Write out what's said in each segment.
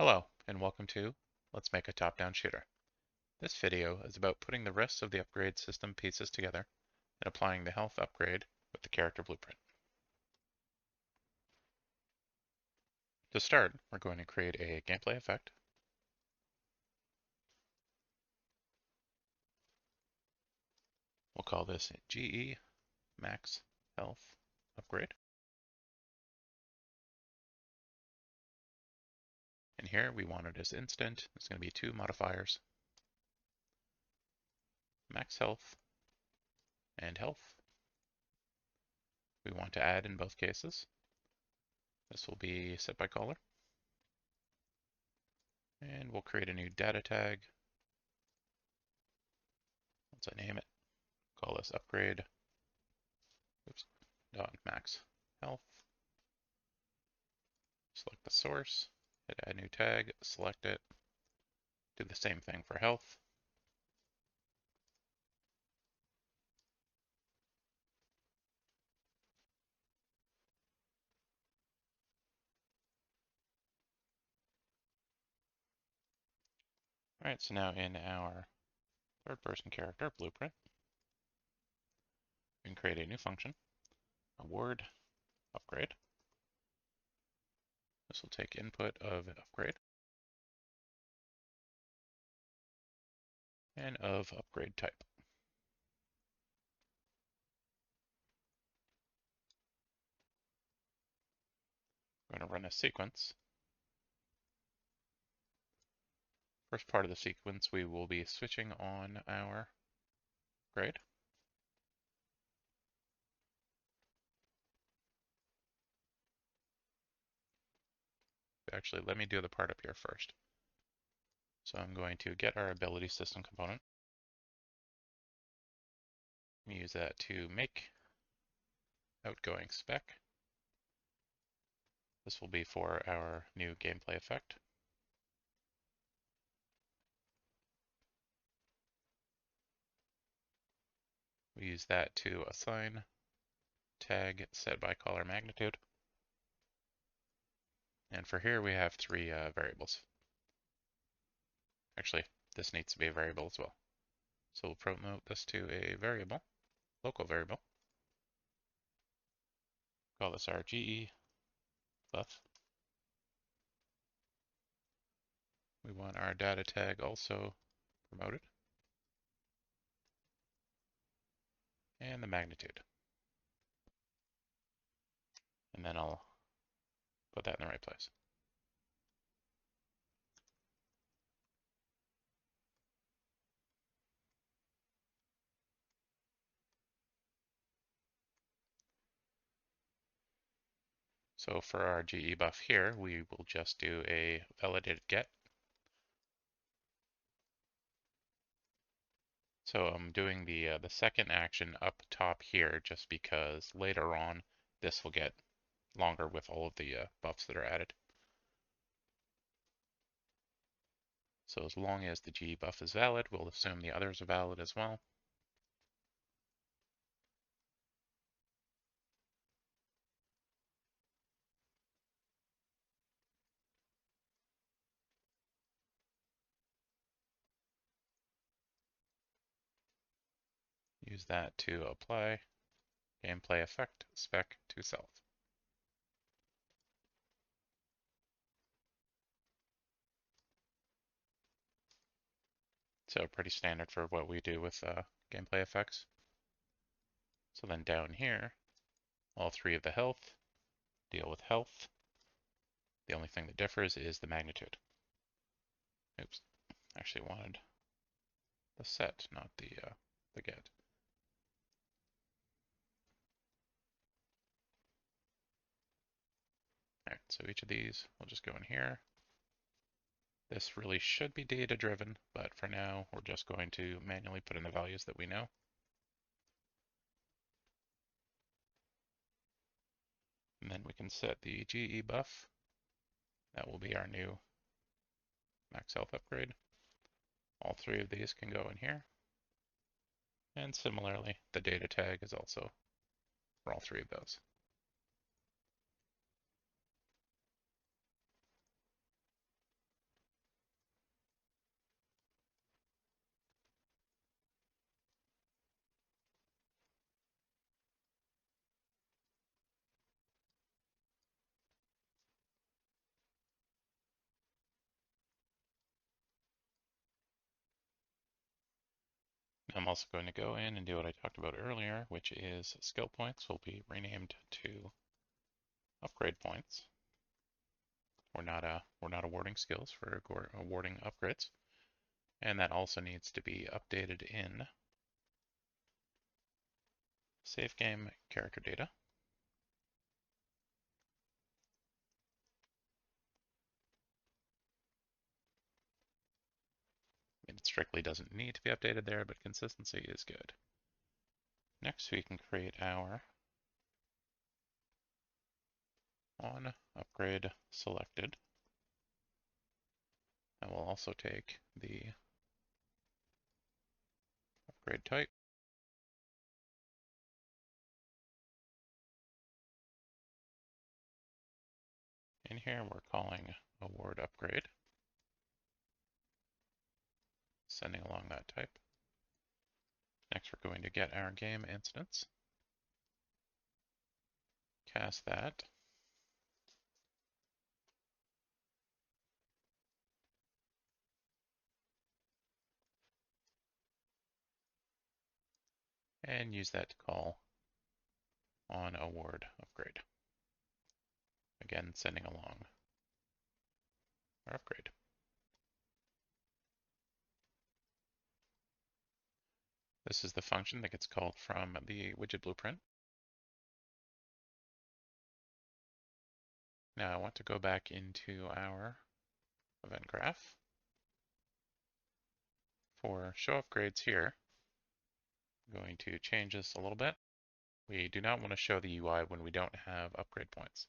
Hello, and welcome to Let's Make a Top-Down Shooter. This video is about putting the rest of the upgrade system pieces together and applying the health upgrade with the character blueprint. To start, we're going to create a gameplay effect. We'll call this GE Max Health Upgrade. And here we want it as instant. It's going to be two modifiers, max health and health. We want to add in both cases. This will be set by caller. And we'll create a new data tag. Once I name it, call this upgrade. Dot max health. Select the source, hit add new tag, select it. Do the same thing for health. All right, so now in our third-person character blueprint, we can create a new function, award upgrade. This will take input of upgrade and of upgrade type. We're going to run a sequence. First part of the sequence, we will be switching on our grade. Actually, let me do the part up here first. So I'm going to get our ability system component. Use that to make outgoing spec. This will be for our new gameplay effect. We use that to assign tag set by caller magnitude. And for here we have three variables. Actually, this needs to be a variable as well. So we'll promote this to a variable, local variable. Call this our GE buff. We want our data tag also promoted. And the magnitude. And then I'll put that in the right place. So for our GE buff here, we will just do a validated get. So I'm doing the second action up top here just because later on this will get longer with all of the buffs that are added. So as long as the GE buff is valid, we'll assume the others are valid as well. Use that to apply gameplay effect spec to self. So pretty standard for what we do with gameplay effects. So then down here, all three of the health deal with health. The only thing that differs is the magnitude. Oops, actually wanted the set, not the get. All right, so each of these, we'll just go in here. This really should be data driven, but for now, we're just going to manually put in the values that we know. And then we can set the GE buff. That will be our new max health upgrade. All three of these can go in here. And similarly, the data tag is also for all three of those. I'm also going to go in and do what I talked about earlier, which is skill points will be renamed to upgrade points. We're not awarding skills, we're awarding upgrades. And that also needs to be updated in save game character data. It strictly doesn't need to be updated there, but consistency is good. Next, we can create our on upgrade selected. And we'll also take the upgrade type. In here, we're calling award upgrade, sending along that type. Next, we're going to get our game instance, cast that, and use that to call on award upgrade. Again, sending along our upgrade. This is the function that gets called from the widget blueprint. Now I want to go back into our event graph. For show upgrades here, I'm going to change this a little bit. We do not want to show the UI when we don't have upgrade points.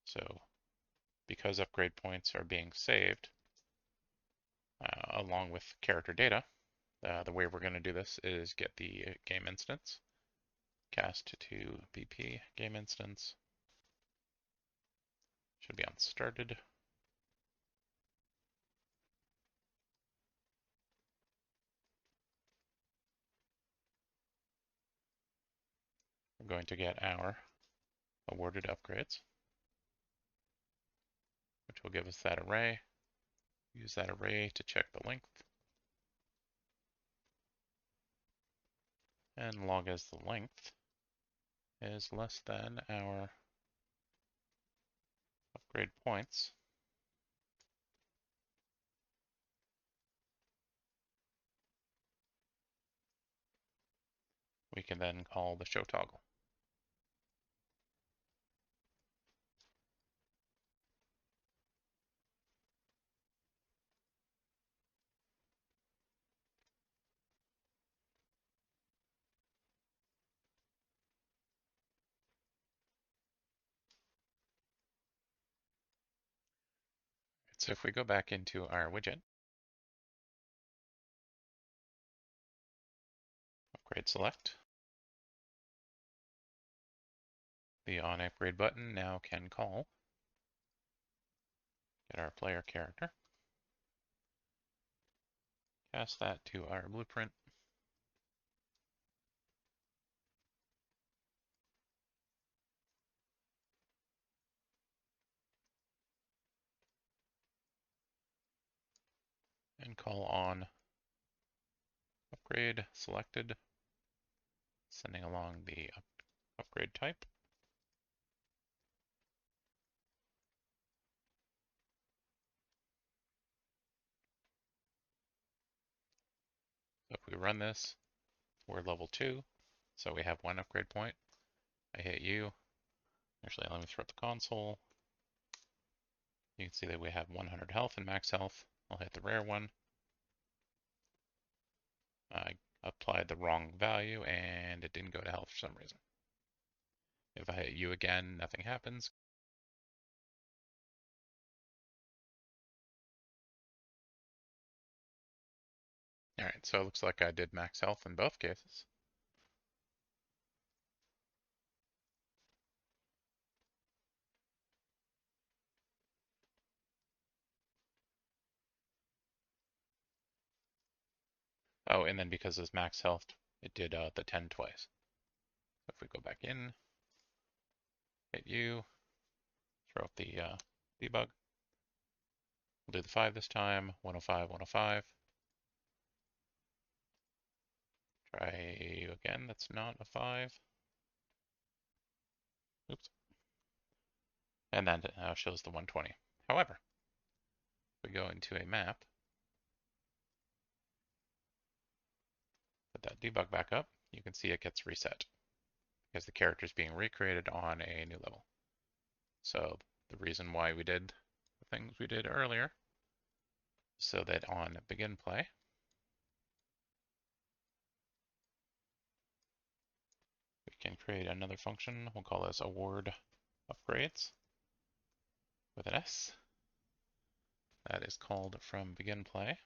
So because upgrade points are being saved along with character data, the way we're going to do this is get the game instance, cast to BP game instance, should be on started. We're going to get our awarded upgrades, which will give us that array. Use that array to check the length, and log as the length is less than our upgrade points. We can then call the show toggle. So if we go back into our widget, upgrade select, the on upgrade button now can call, get our player character, cast that to our blueprint, and call on upgrade selected, sending along the upgrade type. So if we run this, we're level 2, so we have 1 upgrade point. I hit U. Actually, let me throw up the console. You can see that we have 100 health and max health. I'll hit the rare one. I applied the wrong value and it didn't go to health for some reason. If I hit U again, nothing happens. Alright, so it looks like I did max health in both cases. Oh, and then because it's max health, it did the 10 twice. So if we go back in, hit U, throw up the debug. We'll do the 5 this time, 105, 105. Try again, that's not a 5. Oops. And then it now shows the 120. However, if we go into a map, put that debug back up, you can see it gets reset because the character is being recreated on a new level. So the reason why we did the things we did earlier, so that on begin play, we can create another function. We'll call this award upgrades with an S. That is called from begin play.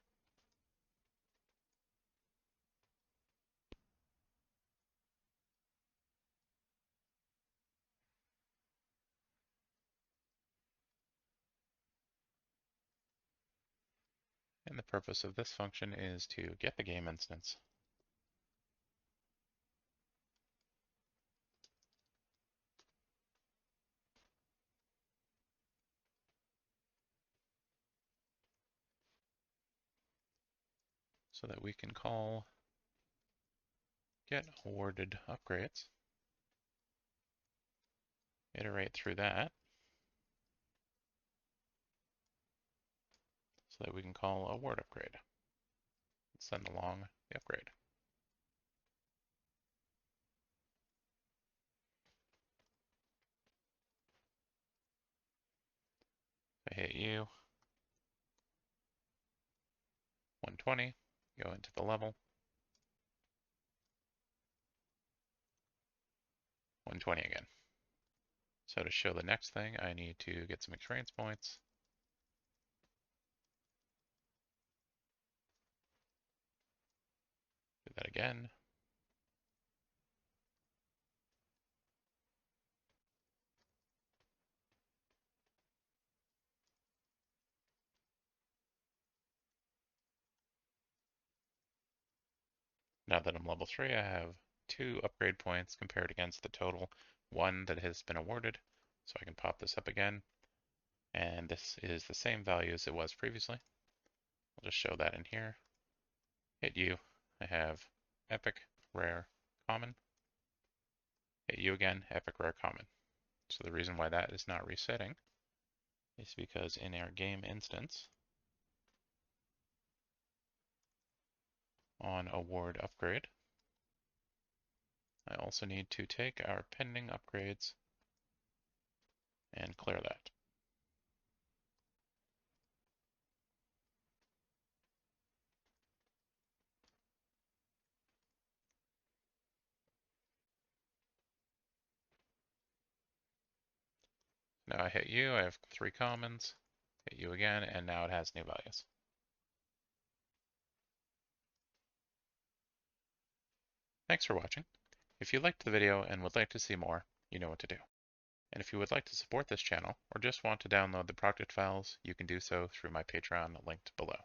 And the purpose of this function is to get the game instance. So that we can call get awarded upgrades, iterate through that, so that we can call award upgrade, send along the upgrade. I hit you, 120, go into the level, 120 again. So to show the next thing, I need to get some experience points. Do that again. Now that I'm level 3, I have 2 upgrade points compared against the total 1 that has been awarded. So I can pop this up again. And this is the same value as it was previously. I'll just show that in here. Hit you, I have epic, rare, common. Hit you again, epic, rare, common. So the reason why that is not resetting is because in our game instance, on award upgrade, I also need to take our pending upgrades and clear that. Now I hit you, I have 3 commons, hit you again, and now it has new values. Thanks for watching. If you liked the video and would like to see more, you know what to do. And if you would like to support this channel, or just want to download the project files, you can do so through my Patreon linked below.